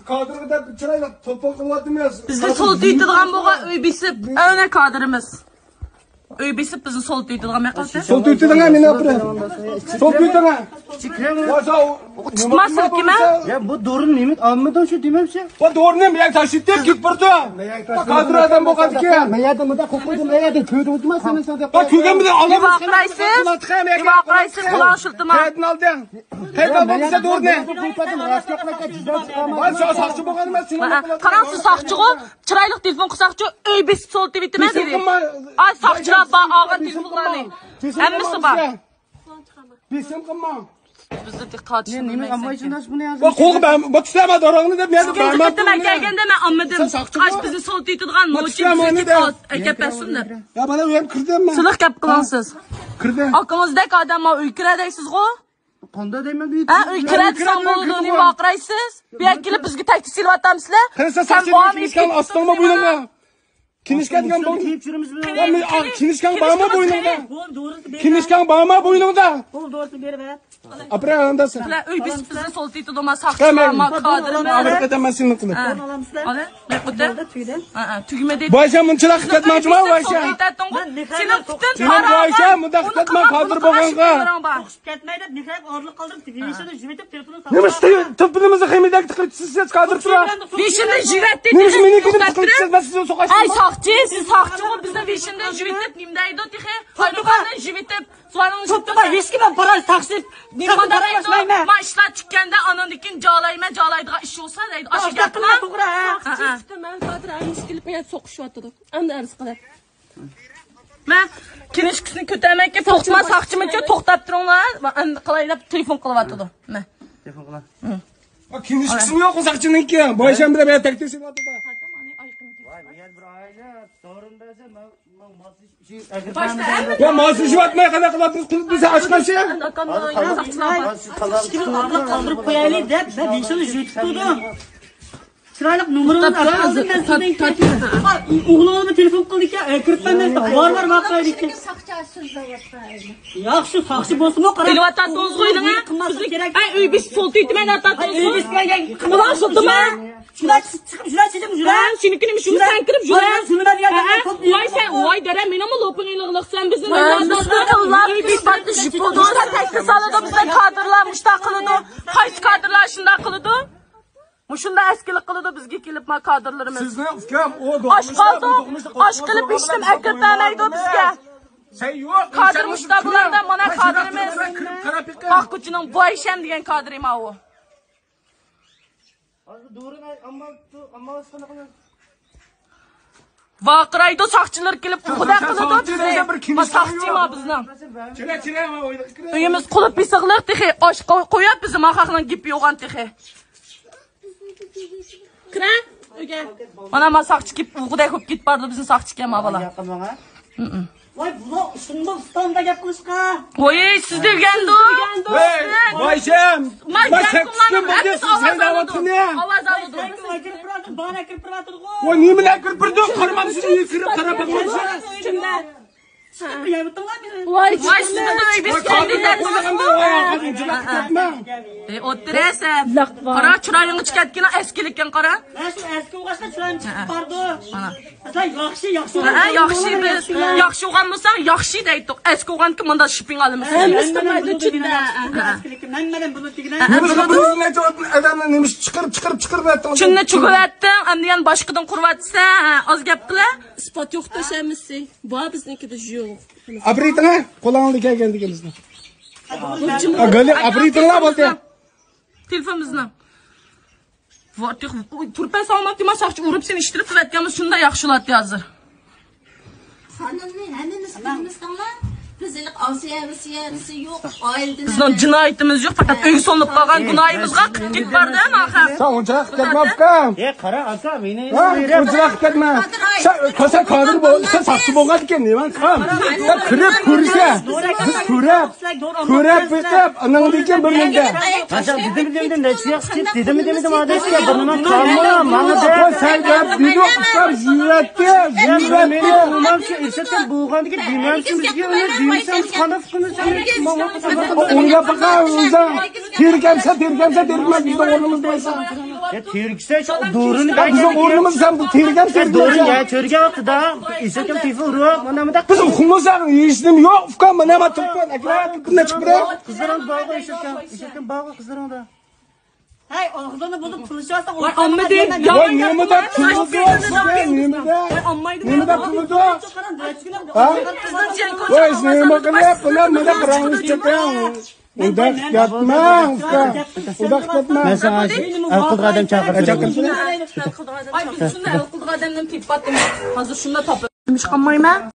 Kadırda çırayla topak kılattımız. Bizde sol tüytüdüğen boğa öybesip, öne kadırımız. Öybesip bizi sol tüytüdüğen mekatı. Sol tüytüdüğen mi ne yapıyor? Sol tüytüdüğen. Tutmazsın kime? Ya bu doğru mu? Almadan şu dememse. Bu doğru ne? Meyak taşıttım git burdu. Kadır adam bu kadar ki. Meyada mı da kokudu meyada tüydü utmaz sen sen. Bak tüygen bir de alamaz. Vakıraysız kulağın şıltıma. Kaydın aldın. Kaydın aldın bize doğru ne? Ben şu sakçı bu kadar ben Karansız sakçı o, çıraylık telefon kısakçı, öybesip sol tüytüme dedi. Ay sakçıra ağır telefonlarını. Emmisi var. Bizim kımam. Bizde dikkat için Neymiş ama için nasıl bunu yazmış? Bak kolu ben bak istemedi orağını da ben Kendi kıttım gelgende ben anladım. Kaç bizi sol tüytüdüğen noçin bizi ekepesindir. Ya bana uyam kırdım mı? Sılık kap kılansız. Kırdım. Aklınızdaki adama uykuredeksiz o. Konda demem bir. Ha uykurede samboluduğunu vakıraysız. Bir ekili bizgi tekti silvatamsızlar. Kırsa sakçı kinişkan aslanma boynunda. Kinişkan diyen boynunda. Kinişkan bağıma boynunda. Kinişkan bağıma boynunda. Apre alandasın. Biz bizi sol tüytüdüğüme sakçılama kadrını. Amerika'dan ben sinir kılım. Ale, ne kutu? Tügüme değil. Bu Ayşe mınçıla hıkatma cuma bu Ayşe. Senin bütün Senin bu Ayşe mıda hıkatma kaldır boğanğa. Neymiş tıbbınımızı kıyımıdak tıkırtısız kaldır tura. Vişinde jüvetli. Neymiş minik gidip tıkırtısız ben size sokaştım. Ay sakçı, siz sakçı o bizde vişinde jüvetip nimdeydi o tixi. Hayrukandan jüvetip. Suanın çıktı da viski ben para taksip. Nimandaraydı o maçlar çıkkende anandikin calaydığa işi olsa deydi. Aşı yaptın ha? Sakçı çıktı ben kadar aynı skilip meyat sokuşu atıdı. Anda arız kadar. Ben kinişkisini kötülemek ki toxtma sakçımı ki toxtab durunlar. Ben qalayda telefon qılıb atıdı. Ben. Telefon kılan. Bak kinişkisi mi yok o sakçının ki? Bu Ayşe bir de bana tektir silvatı da. Vay gel bir aile sorundaysa Ya masum şu atmaya kadar kılattınız kılıp bize aşka şey. Kaldırıp koyayım de ben insanı jütüdüm. Sıraylık numaramı aldım ben sana. Oğluma telefon kıldık ya. Kırıktan da var bakaydık. Yaxşı sakçı bolsun o kadar. Bilib atattınız qoydun ha? Ay öy biz sol tüytümen atattınız. Öy biz kılan şıldı mı? Şurada çıkıp şurada çizim şurada. Şunikini mi şunu sen kırıp şuraya. Şunu ben yerden toplayayım. Vay sen vay dere benim o lopun ilıqlıq sen bizim. Kıllar isbatlı jipo doğru tekli salıdı bizde kadırlar kılıdı. Qaysı kadırlar şunda kılıdı. Muşunda eskilik kılıdı bizge kelip ma kadırlarımız. Siz ne ufkam o doğmuş. Aşk kaldı. Aşk kılıp içtim ekirtmeydi o bizge. Sen yok. Kadırmışlar bunlardan bana kadırımız. Bak kucunun bu Ayşem diyen kadırım ha o. doğru ama sana kadar. Vakıraydı sakçılar gelip kuda kılıdı bizi. Ma sakçıyım ha bizden. Çile ama oydu. Uyumuz kılıp bir sıqlıq dixi. Aşk koyup bizim axaqla gip yoğan dixi. Kira? Öge. Mana ma sakçı gip uğuday köp git bardı bizim sakçı kem abala. Yakın bana. Vay bu şunda standa gap kılışka. Oy siz delgendi. Hey Ayşem. Bak sen kıskın bu diyorsun sen davatın ne? Avaz alıdı. Bana kırpıratır go. O niye mi lan kırpırdın? Karımamışsın iyi kırıp kara bakmışsın. Kimler? Ya bu tamam mı? Vay siz de biz kendiniz. Oturese. Qara çırayını çıkartgina eskilikken qara. Ben şu eski uğaçta çırayım çıkıp bardı. Sen yaxşı. Ha yaxşı biz. Yaxşı oğan bolsan yaxşı deydik. Eski oğan ki mında shipping alımız. Ben bunu tigine. Bunu ne adamla neymiş çıkırıp ettin. Çünni çukup ettin. Andiyan başqadan qurvatsa az gap qila. İspat yo'q tashamisi. Bu biznikida yo'q. Abritana qo'lingni kelganda kelizdi. Gali abritana bo'ldi. Telefonimizni. Vortix turpa salmoqti masaqchi urib seni ishtirib turatganmiz shunda yaxshilatdi hozir. Bizning jinoyatimiz yo'q, faqat uy so'nib qolgan gunoyimizga qilib ketib bordi axir. Sen unchalik ketmabsan. Qara aka meni. Unchalik ketma. Sen qodir bo'lsa sakçı bo'lgan ekan, nima qam. Sen kirib ko'rsa, ko'rib bitib, anangdagi bir menda. Acha dedim ne chiqib dedim adasiga burnimdan qalma, mana da sen gap video qisqar juyratdi. Meni umamcha ersatdan bo'lgandiki demamchi bizga uni deysan qanday fikrimiz O'ylab baqa o'zing. Tergamsa tergmas bizning o'rnimizda bo'lsa. Ya tergise doğrunu ben Bizim oğlumuz sen bu tergen doğru ya törge vaqtida isekim telefon urib mana bunda Bizim humusağın yiyişim yok. Ufka mı ne ma tırpan. Ekler kına çıkıra. qizlarim bog'i isekim bog'i qizlarimda. Hey ağzını bulup konuşarsan Vay amma deyip Vay yalan nimede kılıdı. Nimede kılıdı. Ha? Kızın çen koca Vay nime kılıp buna mıda kıranmış çeken. Udak yatma. Udak yatma. Men sana aql qadam chaqirdim. Ay biz şunda el kız adamdan pip battım. Hazır şunda topla. Çıkamayım ben.